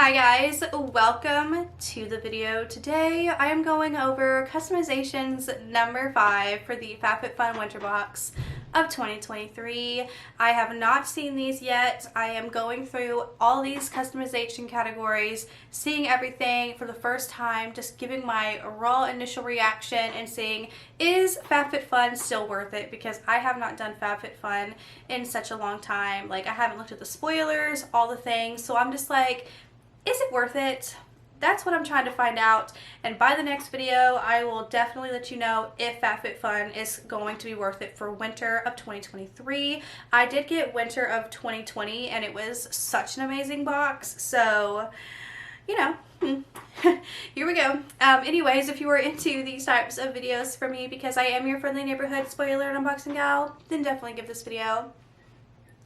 Hi guys, welcome to the video. Today I am going over customizations number 5 for the FabFitFun Winter Box of 2023. I have not seen these yet. I am going through all these customization categories, seeing everything for the first time, just giving my raw initial reaction and seeing, is FabFitFun still worth it? Because I have not done FabFitFun in such a long time. Like, I haven't looked at the spoilers, all the things, so I'm just like, is it worth it? That's what I'm trying to find out, and by the next video I will definitely let you know if FabFitFun is going to be worth it for winter of 2023. I did get winter of 2020 and it was such an amazing box, so you know, here we go. Anyways, if you are into these types of videos for me, because I am your friendly neighborhood spoiler and unboxing gal, then definitely give this video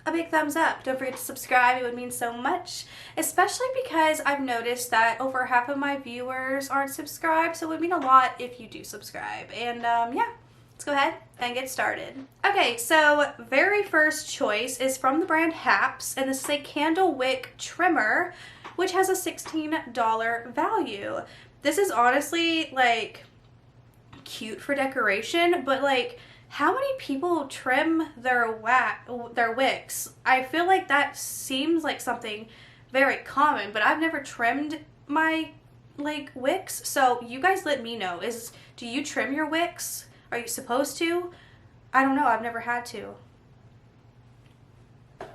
a big thumbs up. Don't forget to subscribe, it would mean so much, especially because I've noticed that over half of my viewers aren't subscribed, so it would mean a lot if you do subscribe. And yeah, let's go ahead and get started. Okay, so very first choice is from the brand Haps, and this is a candle wick trimmer, which has a $16 value. This is honestly like cute for decoration, but like, how many people trim their wicks? I feel like that seems like something very common, but I've never trimmed my like wicks. So you guys let me know. Do you trim your wicks? Are you supposed to? I don't know. I've never had to.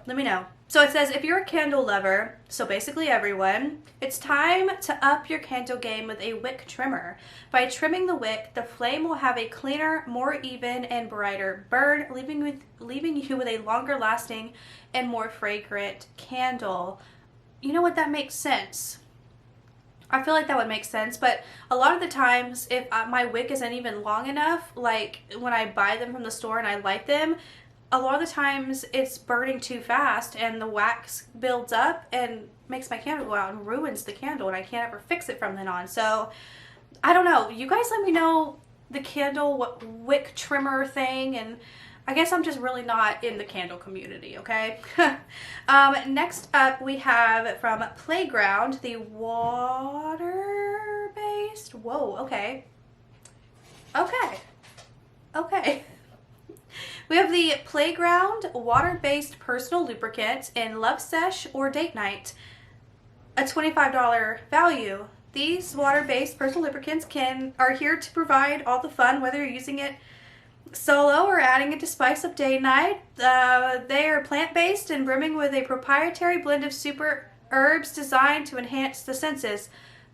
Let me know. So it says, if you're a candle lover, so basically everyone, it's time to up your candle game with a wick trimmer. By trimming the wick, the flame will have a cleaner, more even, and brighter burn, leaving you with a longer lasting and more fragrant candle. You know what? That makes sense. I feel like that would make sense, but a lot of the times, if my wick isn't even long enough, like when I buy them from the store and I light them, a lot of the times it's burning too fast and the wax builds up and makes my candle go out and ruins the candle, and I can't ever fix it from then on. So I don't know. You guys let me know the candle wick trimmer thing, and I guess I'm just really not in the candle community, okay? Next up we have from Playground the water-based, whoa, okay. We have the Playground water-based personal lubricant in Love Sesh or Date Night, a $25 value. These water-based personal lubricants are here to provide all the fun, whether you're using it solo or adding it to spice up date night. They are plant-based and brimming with a proprietary blend of super herbs designed to enhance the senses.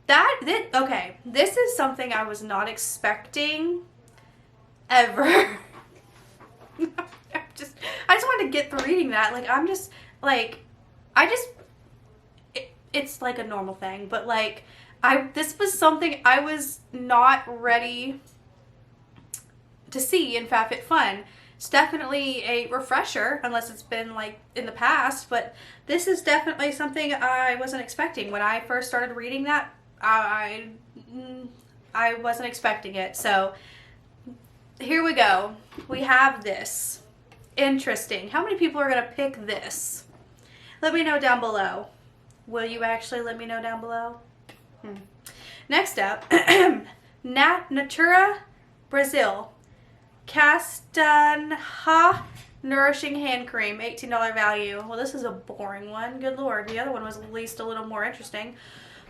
Okay, this is something I was not expecting ever. I just wanted to get through reading that. Like, it's like a normal thing, but like, this was something I was not ready to see in FabFitFun. It's definitely a refresher, unless it's been like in the past, but this is definitely something I wasn't expecting. When I first started reading that, I wasn't expecting it. So here we go. We have this. Interesting. How many people are going to pick this? Let me know down below. Will you actually let me know down below? Next up, Natura Brazil Castanha Nourishing Hand Cream, $18 value. Well, this is a boring one. Good Lord. The other one was at least a little more interesting.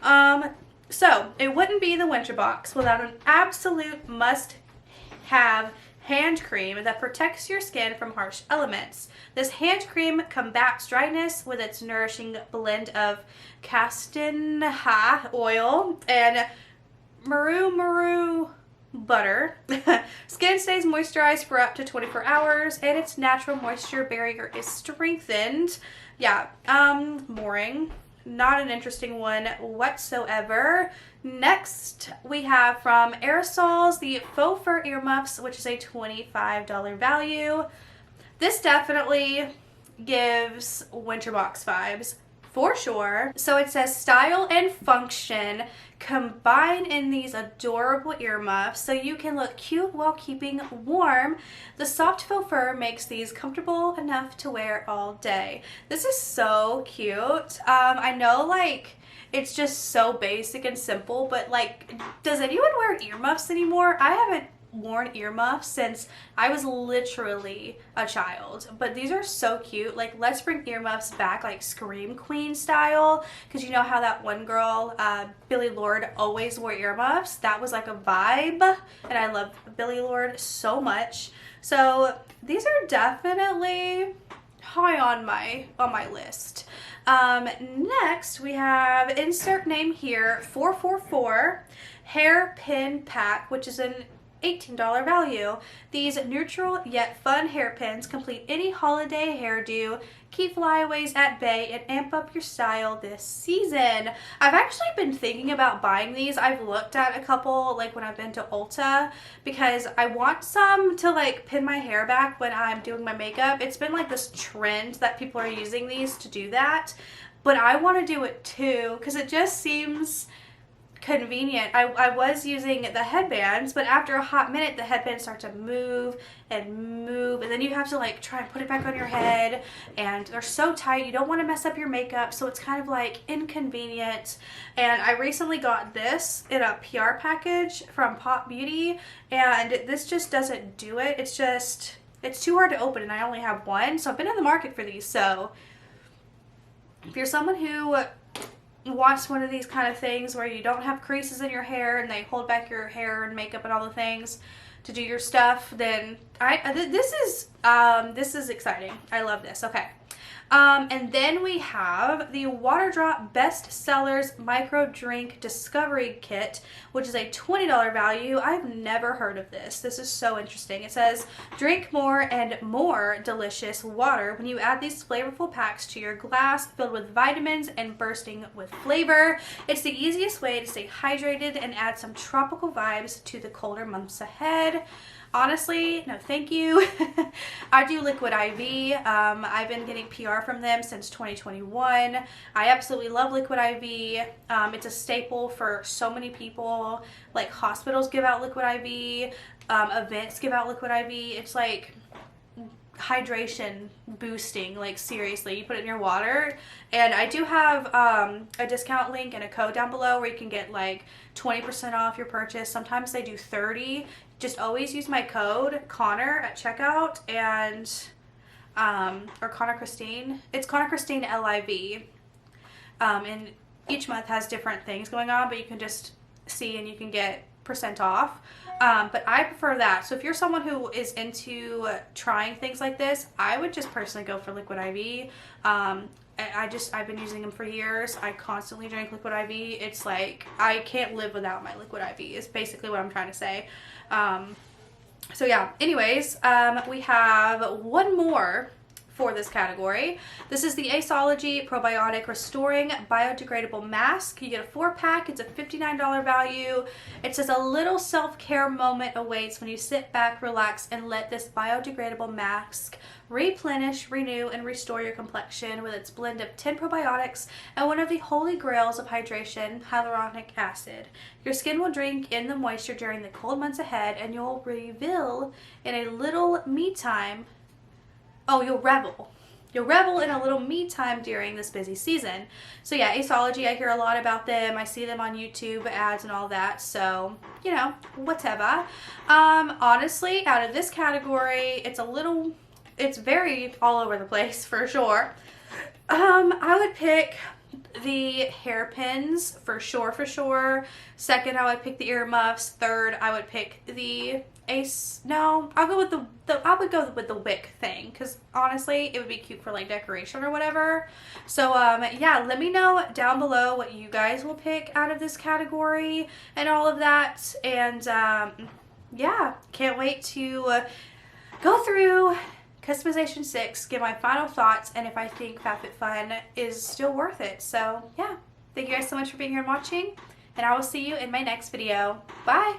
So, it wouldn't be the winter box without an absolute must-have hand cream that protects your skin from harsh elements. This hand cream combats dryness with its nourishing blend of castanha oil and maru butter. Skin stays moisturized for up to 24 hours and its natural moisture barrier is strengthened. Yeah, boring. Not an interesting one whatsoever. Next, we have from Aerosols the Faux Fur Earmuffs, which is a $25 value. This definitely gives Winter Box vibes, for sure. So it says style and function combine in these adorable earmuffs so you can look cute while keeping warm. The soft faux fur makes these comfortable enough to wear all day. This is so cute. I know, like, It's just so basic and simple, but like, does anyone wear earmuffs anymore? I haven't worn earmuffs since I was literally a child, but these are so cute. Like, let's bring earmuffs back, like Scream Queen style, because you know how that one girl, Billie Lourd, always wore earmuffs. That was like a vibe, and I love Billie Lourd so much. So these are definitely high on my list. Next we have, insert name here, 444 hairpin pack, which is an $18 value. These neutral yet fun hairpins complete any holiday hairdo, keep flyaways at bay, and amp up your style this season. I've actually been thinking about buying these. I've looked at a couple, like when I've been to Ulta, because I want some to like pin my hair back when I'm doing my makeup. It's been like this trend that people are using these to do that, but I want to do it too because it just seems convenient. I was using the headbands, but after a hot minute the headbands start to move, and then you have to like try and put it back on your head, and they're so tight. You don't want to mess up your makeup, so it's kind of like inconvenient. And I recently got this in a PR package from Pop Beauty, and this just doesn't do it. It's too hard to open, and I only have one, so I've been in the market for these. So if you're someone who wants one of these kind of things where you don't have creases in your hair and they hold back your hair and makeup and all the things to do your stuff, then this is exciting. I love this. Okay. And then we have the Water Drop Best Sellers Micro Drink Discovery Kit, which is a $20 value. I've never heard of this. This is so interesting. It says, drink more and more delicious water when you add these flavorful packs to your glass filled with vitamins and bursting with flavor. It's the easiest way to stay hydrated and add some tropical vibes to the colder months ahead. Honestly, no thank you. I do Liquid IV. I've been getting PR from them since 2021. I absolutely love Liquid IV. It's a staple for so many people. Like, hospitals give out Liquid IV. Events give out Liquid IV. It's like hydration boosting, like seriously. You put it in your water. And I do have a discount link and a code down below where you can get like 20% off your purchase. Sometimes they do 30. Just always use my code Connor at checkout, and or Connor Krystyn. It's Connor Krystyn LIV. And each month has different things going on, but you can just see and you can get % off. But I prefer that. So if you're someone who is into trying things like this, I would just personally go for Liquid IV. I've been using them for years. I constantly drink Liquid IV. It's like, I can't live without my Liquid IV is basically what I'm trying to say. So yeah, anyways, we have one more for this category. This is the Aceology Probiotic Restoring Biodegradable Mask. You get a 4-pack. It's a $59 value. It says, a little self-care moment awaits when you sit back, relax, and let this biodegradable mask replenish, renew, and restore your complexion with its blend of 10 probiotics and one of the holy grails of hydration, hyaluronic acid. Your skin will drink in the moisture during the cold months ahead, and you'll revel in a little me time. Oh, you'll revel. You'll revel in a little me time during this busy season. So yeah, Aceology, I hear a lot about them. I see them on YouTube ads and all that. So, you know, whatever. Honestly, out of this category, it's very all over the place for sure. I would pick the hairpins for sure. Second, I would pick the earmuffs. Third, I would pick the I'll go with the wick thing, because honestly it would be cute for like decoration or whatever. So yeah, let me know down below what you guys will pick out of this category and all of that. And yeah, can't wait to go through Customization 6, give my final thoughts, and if I think FabFitFun is still worth it. So yeah, thank you guys so much for being here and watching, and I will see you in my next video. Bye!